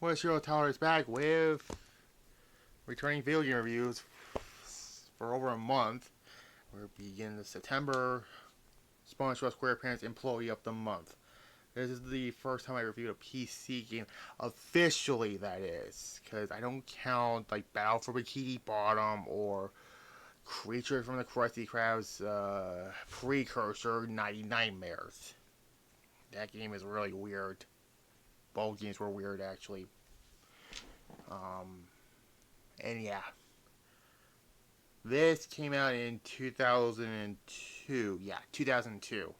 West Hero Tower is back with returning video game reviews for over a month. We're beginning September. Spongebob SquarePants Employee of the Month. This is the first time I reviewed a PC game officially. That is, because I don't count like Battle for Bikini Bottom or Creature from the Krusty Krab's precursor, Nighty Nightmares. That game is really weird. Both games were weird, actually. Um, and yeah, this came out in 2002. Yeah, 2002.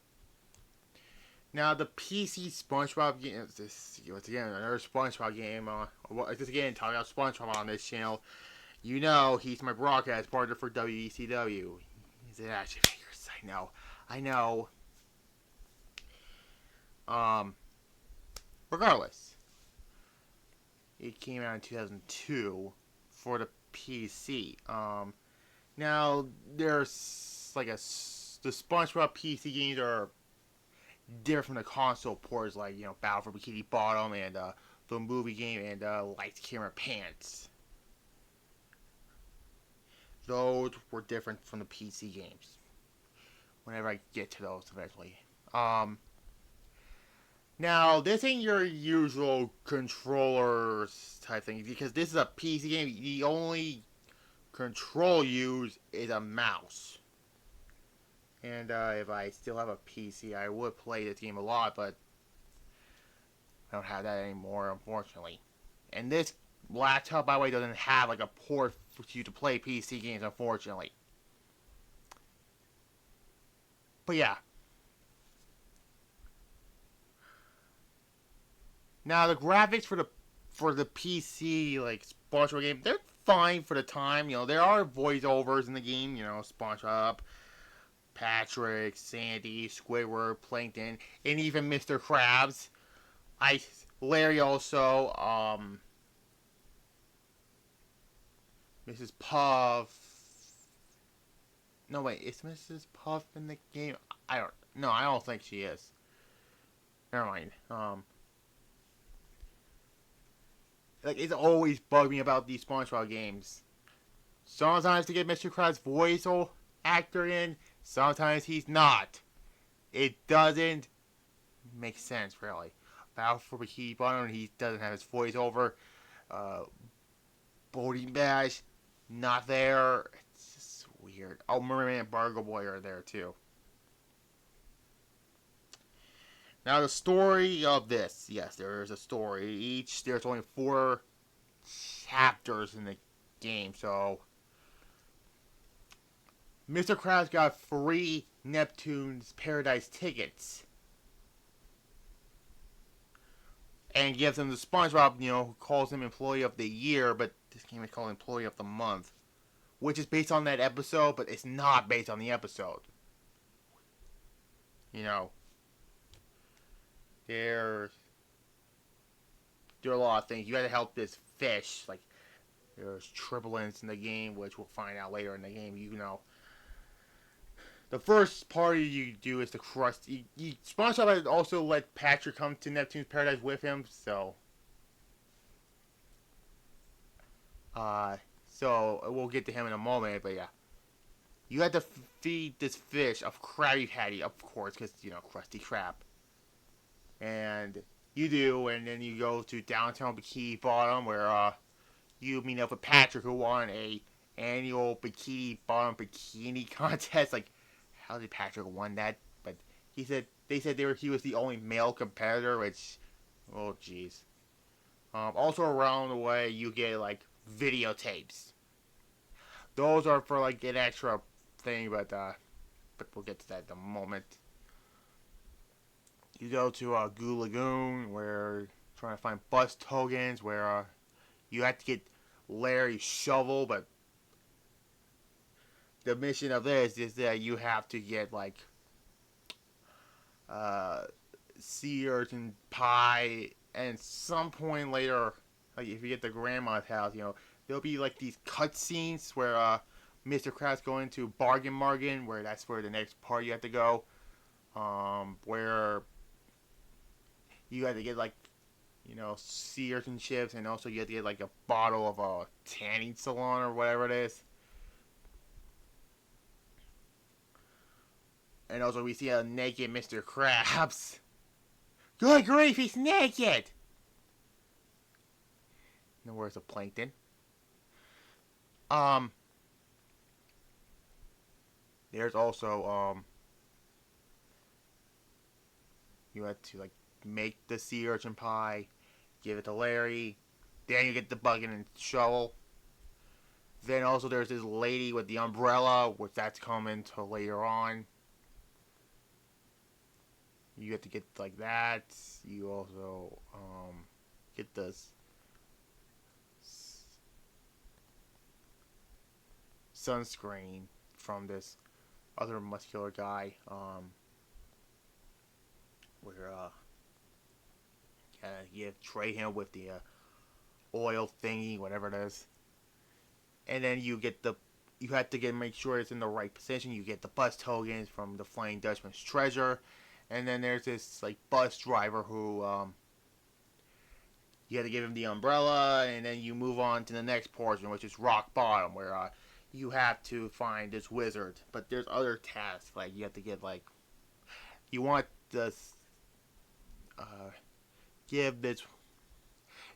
Now the PC SpongeBob game. This once again another SpongeBob game. Just again talking about SpongeBob on this channel. You know he's my broadcast partner for WECW. He's an action figures. I know. I know. Um. Regardless, it came out in 2002 for the PC. Now there's like the SpongeBob PC games are different from the console ports, like Battle for Bikini Bottom and the movie game and Lights Camera Pants. Those were different from the PC games. Whenever I get to those eventually. Now, this ain't your usual controllers type thing, because this is a PC game. The only control used is a mouse. And if I still have a PC, I would play this game a lot, but I don't have that anymore, unfortunately. And this laptop, by the way, doesn't have like a port for you to play PC games, unfortunately. But yeah. Now the graphics for the PC like SpongeBob game, they're fine for the time. There are voiceovers in the game. SpongeBob, Patrick, Sandy, Squidward, Plankton, and even Mr. Krabs. Larry also. Mrs. Puff. No wait, is Mrs. Puff in the game? I don't. No, I don't think she is. Never mind. Like, it's always bugged me about these SpongeBob games. Sometimes to get Mr. Krabs' voice actor in, sometimes he's not. It doesn't make sense, really. Battle for Bikini Bottom, he doesn't have his voiceover. Boating Bash, not there. It's just weird. Oh, Merman and Bargo Boy are there, too. Now, the story of this. Yes, there is a story. There's only 4 chapters in the game, so Mr. Krabs got free Neptune's Paradise tickets. And gives him the SpongeBob, who calls him Employee of the Year, but this game is called Employee of the Month. Which is based on that episode, but it's not based on the episode. There are a lot of things. You gotta help this fish. Like, there's triplets in the game, which we'll find out later in the game. The first part you do is the crust. SpongeBob also let Patrick come to Neptune's Paradise with him, so we'll get to him in a moment. But yeah, you have to feed this fish a Krabby Patty, of course, because Krusty Krab. And you do, and then you go to downtown Bikini Bottom, where you meet up with Patrick, who won a annual Bikini Bottom bikini contest. Like, how did Patrick won that? But they said he was the only male competitor, which, oh jeez. Also around the way, you get like videotapes. Those are for like an extra thing, but we'll get to that in a moment. You go to Goo Lagoon, where you're trying to find bus tokens, where you have to get Larry's shovel, but the mission of this is that you have to get like sea urchin pie, and some point later, like if you get the grandma's house, there'll be like these cutscenes where Mr. Krabs going to Bargain Margin, where that's where the next part you have to go, where you have to get like sea urchin chips, and also you have to get like a bottle of a tanning salon or whatever it is. And also we see a naked Mr. Krabs. Good grief, he's naked! No words of plankton. Um, there's also you have to like make the sea urchin pie, give it to Larry. Then you get the bucket and shovel. Then also there's this lady with the umbrella, which that's coming to later on. You have to get like that. You also get this sunscreen from this other muscular guy. Where you trade him with the oil thingy, whatever it is, and then you have to make sure it's in the right position. You get the bus tokens from the Flying Dutchman's treasure, and then there's this like bus driver who you have to give him the umbrella, and then you move on to the next portion, which is rock bottom, where you have to find this wizard. But there's other tasks like you have to get like you want this give this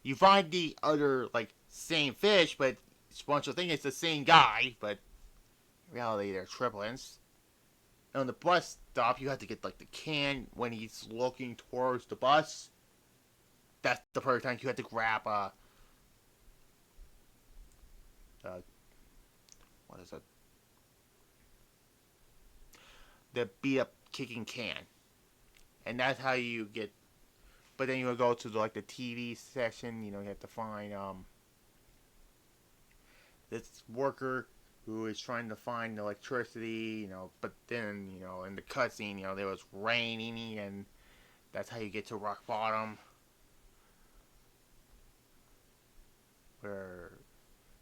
you find the other like same fish, but Sponge think it's the same guy, but in reality they're triplets. And on the bus stop, you have to get like the can when he's looking towards the bus. That's the perfect time you have to grab what is it? The beat up kicking can, and that's how you get. But then you will go to like the TV section. You have to find this worker who is trying to find electricity. But then in the cutscene, there was raining, and that's how you get to rock bottom, where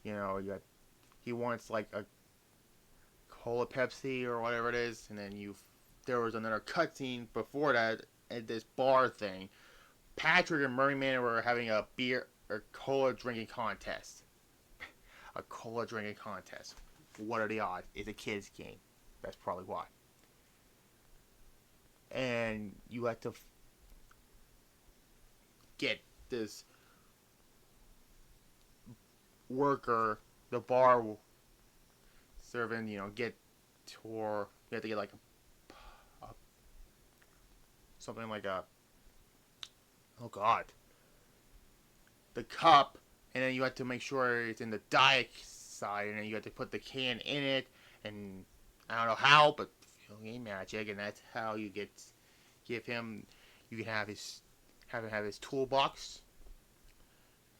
he wants like a cola Pepsi or whatever it is, and then there was another cutscene before that at this bar thing. Patrick and Merryman were having a beer or cola drinking contest. A cola drinking contest. What are the odds? It's a kids game. That's probably why. And you have to get this worker, the bar serving, get you have to get like something like oh god, the cup, and then you have to make sure it's in the diet side, and then you have to put the can in it, and I don't know how, but game magic, and that's how you give him. You can have him have his toolbox,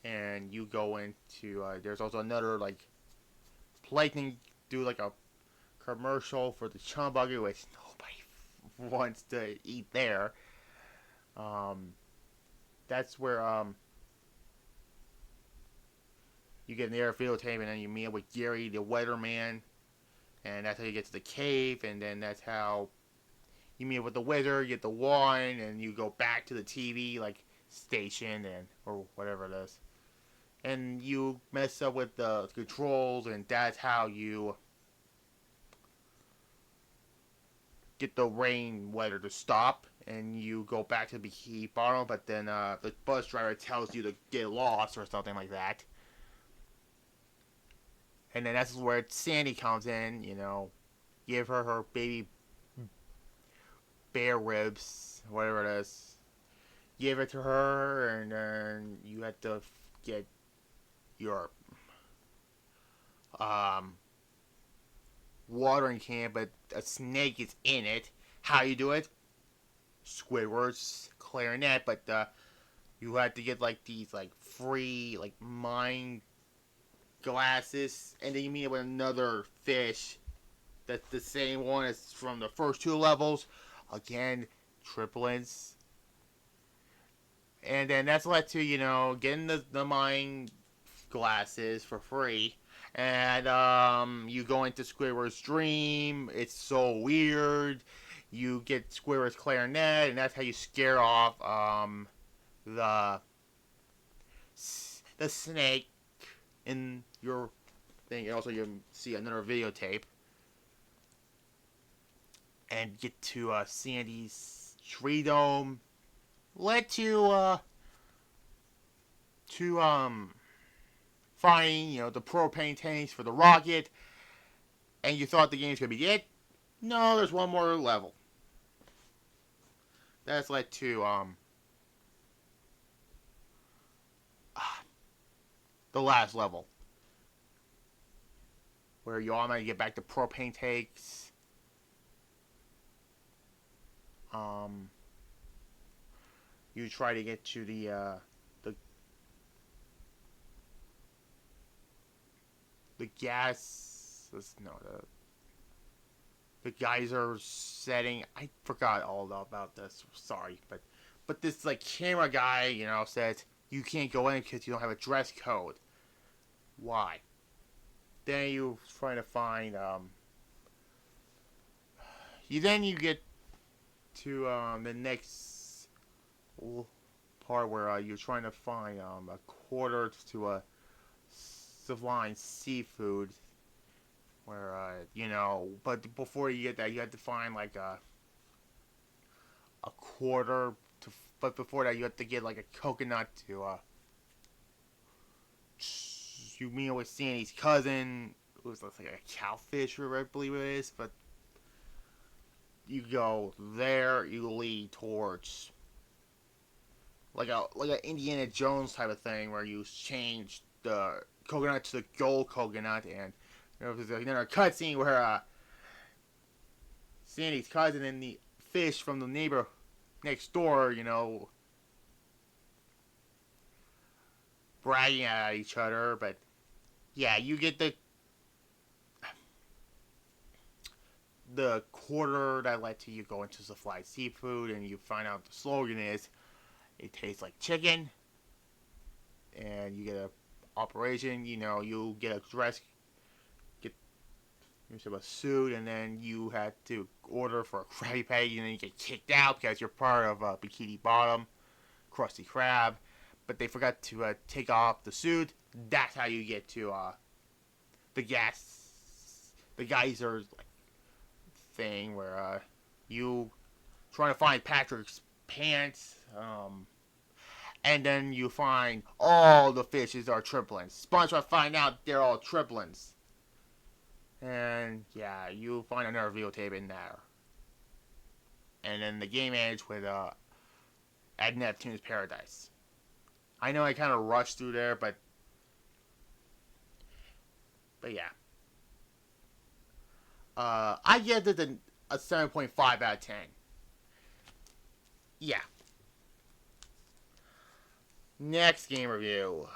and you go into. There's also another like lightning do like a commercial for the chum buggy, which nobody wants to eat there. That's where you get an airfield tape, and then you meet up with Gary, the weatherman, and that's how you get to the cave, and then that's how you meet up with the wizard, you get the wine, and you go back to the TV like station or whatever it is, and you mess up with the controls, and that's how you get the rain weather to stop, and you go back to the bikini bottom, but then the bus driver tells you to get lost or something like that. And then that's where Sandy comes in, give her baby bear ribs, whatever it is. Give it to her, and then you have to get your watering can, but a snake is in it. How you do it? Squidward's clarinet, but you have to get like these like free like mind glasses, and then you meet with another fish that's the same one as from the first two levels. Again, triplets. And then that's led to, getting the mind glasses for free. And you go into Squidward's dream. It's so weird. You get Squidward's clarinet, and that's how you scare off the the snake in your thing. And also, you see another videotape. And get to Sandy's tree dome. Led to find, the propane tanks for the rocket. And you thought the game's gonna be it? No, there's one more level. That's led to the last level, where you automatically get back to propane tanks. You try to get to the gas. No, the geyser setting. I forgot all about this. Sorry, but this like camera guy, says you can't go in because you don't have a dress code. Why? Then you try to find you get to the next part where you're trying to find a quarter to a Sublime Seafood, where but before you get that, you have to find like a quarter to. But before that, you have to get like a coconut to you meet with Sandy's cousin. It was like a cowfish, I believe it is. But you go there, you lead towards like a Indiana Jones type of thing, where you change the coconut to the gold coconut, and there's another cutscene where Sandy's cousin and the fish from the neighbor next door, bragging at each other. But yeah, you get the quarter that led to you go into Supply Seafood, and you find out the slogan is, it tastes like chicken, and you get a operation, you get a dress, get a suit, and then you had to order for a Krabby Patty, and then you get kicked out because you're part of Bikini Bottom, Krusty Krab, but they forgot to take off the suit. That's how you get to the geyser thing, where you trying to find Patrick's pants, and then you find all the fishes are triplets. SpongeBob find out they're all triplets. And yeah, you find another videotape in there. And then the game ends with at Neptune's Paradise. I know I kind of rushed through there, but yeah. I give it a 7.5 out of 10. Yeah. Next game review.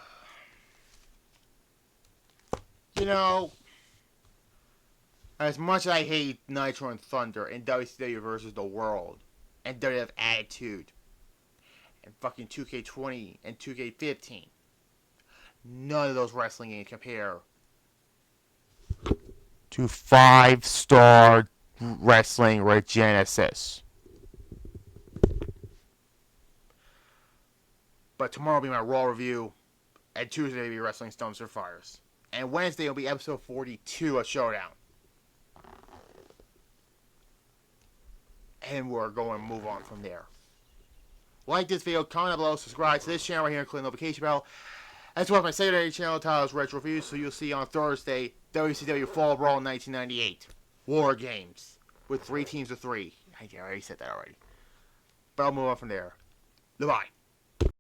As much as I hate Nitro and Thunder and WCW versus the World and WWF Attitude and fucking 2K20 and 2K15, none of those wrestling games compare to 5-star wrestling with Genesis. But tomorrow will be my Raw review, and Tuesday will be Wrestling Stones or Fires. And Wednesday will be episode 42 of Showdown. And we're going to move on from there. Like this video, comment below, subscribe to this channel right here, and click the notification bell. As well as my secondary channel titled Retro Reviews, so you'll see on Thursday, WCW Fall Brawl 1998. War Games. With 3 teams of 3. I already said that already. But I'll move on from there. Goodbye.